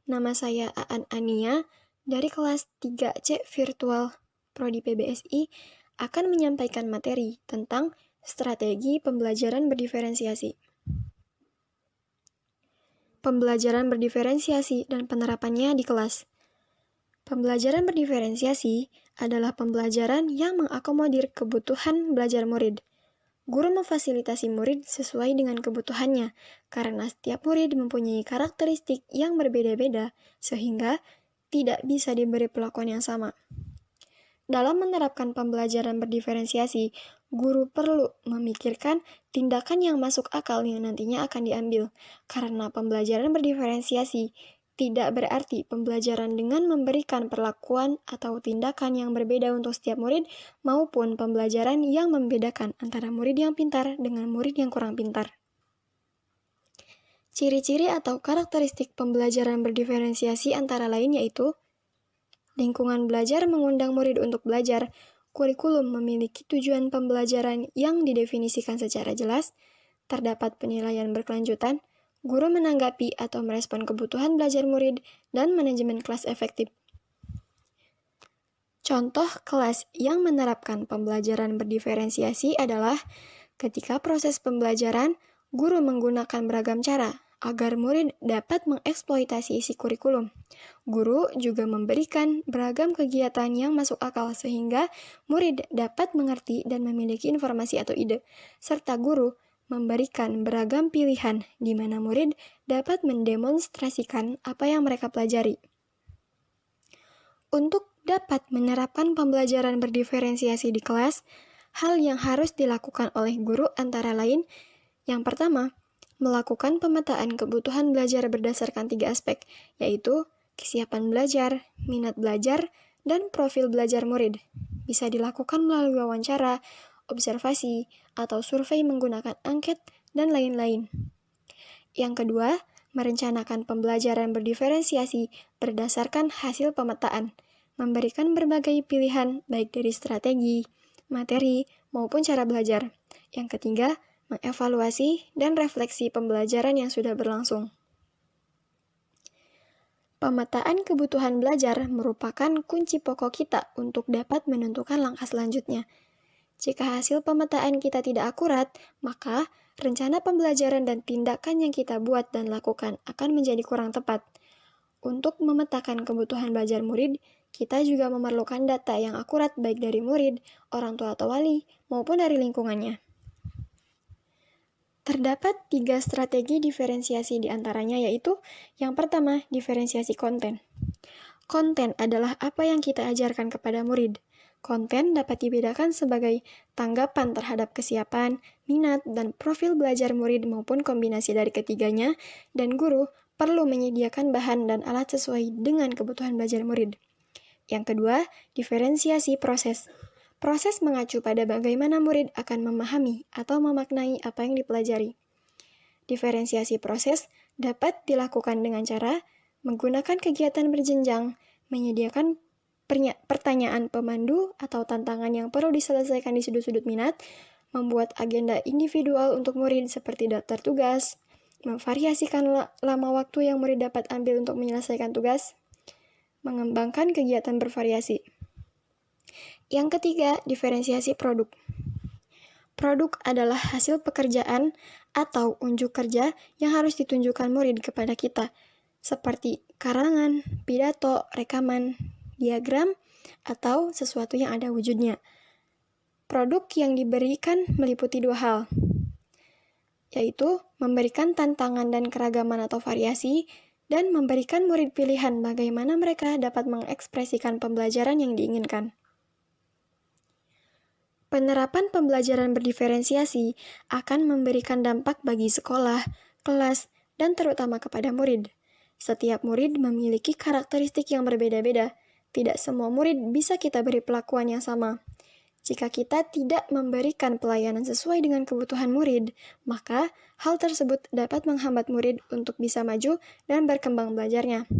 Nama saya Aan Ania dari kelas 3C Virtual Prodi PBSI akan menyampaikan materi tentang strategi pembelajaran berdiferensiasi. Pembelajaran berdiferensiasi dan penerapannya di kelas. Pembelajaran berdiferensiasi adalah pembelajaran yang mengakomodir kebutuhan belajar murid. Guru memfasilitasi murid sesuai dengan kebutuhannya, karena setiap murid mempunyai karakteristik yang berbeda-beda, sehingga tidak bisa diberi perlakuan yang sama. Dalam menerapkan pembelajaran berdiferensiasi, guru perlu memikirkan tindakan yang masuk akal yang nantinya akan diambil, karena pembelajaran berdiferensiasi tidak berarti pembelajaran dengan memberikan perlakuan atau tindakan yang berbeda untuk setiap murid, maupun pembelajaran yang membedakan antara murid yang pintar dengan murid yang kurang pintar. Ciri-ciri atau karakteristik pembelajaran berdiferensiasi antara lain yaitu lingkungan belajar mengundang murid untuk belajar, kurikulum memiliki tujuan pembelajaran yang didefinisikan secara jelas, terdapat penilaian berkelanjutan, guru menanggapi atau merespon kebutuhan belajar murid, dan manajemen kelas efektif. Contoh kelas yang menerapkan pembelajaran berdiferensiasi adalah ketika proses pembelajaran, guru menggunakan beragam cara agar murid dapat mengeksploitasi isi kurikulum. Guru juga memberikan beragam kegiatan yang masuk akal sehingga murid dapat mengerti dan memiliki informasi atau ide, serta guru memberikan beragam pilihan di mana murid dapat mendemonstrasikan apa yang mereka pelajari. Untuk dapat menerapkan pembelajaran berdiferensiasi di kelas, hal yang harus dilakukan oleh guru antara lain, yang pertama, melakukan pemetaan kebutuhan belajar berdasarkan 3 aspek, yaitu kesiapan belajar, minat belajar, dan profil belajar murid. Bisa dilakukan melalui wawancara, observasi, atau survei menggunakan angket, dan lain-lain. Yang kedua, merencanakan pembelajaran berdiferensiasi berdasarkan hasil pemetaan, memberikan berbagai pilihan baik dari strategi, materi, maupun cara belajar. Yang ketiga, mengevaluasi dan refleksi pembelajaran yang sudah berlangsung. Pemetaan kebutuhan belajar merupakan kunci pokok kita untuk dapat menentukan langkah selanjutnya. Jika hasil pemetaan kita tidak akurat, maka rencana pembelajaran dan tindakan yang kita buat dan lakukan akan menjadi kurang tepat. Untuk memetakan kebutuhan belajar murid, kita juga memerlukan data yang akurat baik dari murid, orang tua atau wali, maupun dari lingkungannya. Terdapat 3 strategi diferensiasi di antaranya, yaitu yang pertama, diferensiasi konten. Konten adalah apa yang kita ajarkan kepada murid. Konten dapat dibedakan sebagai tanggapan terhadap kesiapan, minat, dan profil belajar murid maupun kombinasi dari ketiganya, dan guru perlu menyediakan bahan dan alat sesuai dengan kebutuhan belajar murid. Yang kedua, diferensiasi proses. Proses mengacu pada bagaimana murid akan memahami atau memaknai apa yang dipelajari. Diferensiasi proses dapat dilakukan dengan cara menggunakan kegiatan berjenjang, menyediakan pertanyaan pemandu atau tantangan yang perlu diselesaikan di sudut-sudut minat, membuat agenda individual untuk murid seperti daftar tugas, memvariasikan lama waktu yang murid dapat ambil untuk menyelesaikan tugas, mengembangkan kegiatan bervariasi. Yang ketiga, diferensiasi produk. Produk adalah hasil pekerjaan atau unjuk kerja yang harus ditunjukkan murid kepada kita, seperti karangan, pidato, rekaman, diagram, atau sesuatu yang ada wujudnya. Produk yang diberikan meliputi 2 hal, yaitu memberikan tantangan dan keragaman atau variasi, dan memberikan murid pilihan bagaimana mereka dapat mengekspresikan pembelajaran yang diinginkan. Penerapan pembelajaran berdiferensiasi akan memberikan dampak bagi sekolah, kelas, dan terutama kepada murid. Setiap murid memiliki karakteristik yang berbeda-beda. Tidak semua murid bisa kita beri perlakuan yang sama. Jika kita tidak memberikan pelayanan sesuai dengan kebutuhan murid, maka hal tersebut dapat menghambat murid untuk bisa maju dan berkembang belajarnya.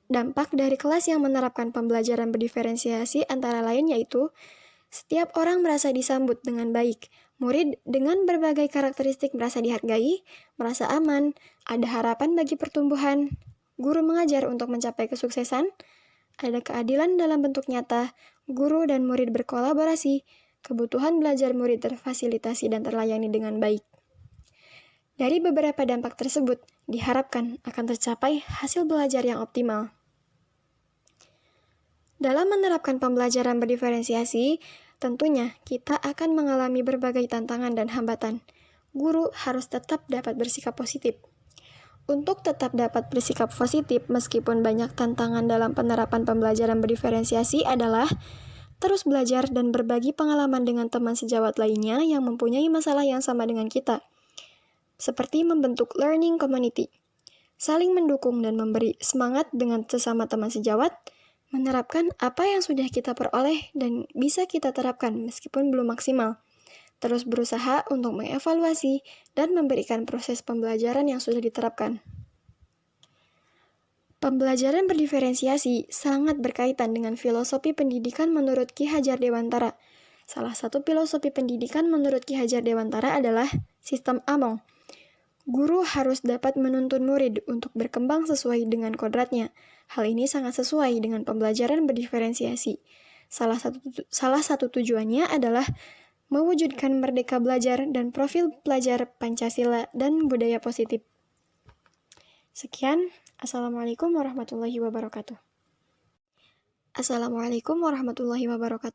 Dampak dari kelas yang menerapkan pembelajaran berdiferensiasi antara lain yaitu setiap orang merasa disambut dengan baik. Murid dengan berbagai karakteristik merasa dihargai, merasa aman, ada harapan bagi pertumbuhan, guru mengajar untuk mencapai kesuksesan, ada keadilan dalam bentuk nyata, guru dan murid berkolaborasi, kebutuhan belajar murid terfasilitasi dan terlayani dengan baik. Dari beberapa dampak tersebut, diharapkan akan tercapai hasil belajar yang optimal. Dalam menerapkan pembelajaran berdiferensiasi, tentunya kita akan mengalami berbagai tantangan dan hambatan. Guru harus tetap dapat bersikap positif. Untuk tetap dapat bersikap positif meskipun banyak tantangan dalam penerapan pembelajaran berdiferensiasi adalah terus belajar dan berbagi pengalaman dengan teman sejawat lainnya yang mempunyai masalah yang sama dengan kita. Seperti membentuk learning community, saling mendukung dan memberi semangat dengan sesama teman sejawat, menerapkan apa yang sudah kita peroleh dan bisa kita terapkan meskipun belum maksimal, terus berusaha untuk mengevaluasi dan memberikan proses pembelajaran yang sudah diterapkan. Pembelajaran berdiferensiasi sangat berkaitan dengan filosofi pendidikan menurut Ki Hajar Dewantara. Salah satu filosofi pendidikan menurut Ki Hajar Dewantara adalah sistem Among. Guru harus dapat menuntun murid untuk berkembang sesuai dengan kodratnya. Hal ini sangat sesuai dengan pembelajaran berdiferensiasi. Salah satu tujuannya adalah mewujudkan merdeka belajar dan profil pelajar Pancasila dan budaya positif. Sekian, Assalamualaikum warahmatullahi wabarakatuh. Assalamualaikum warahmatullahi wabarakatuh.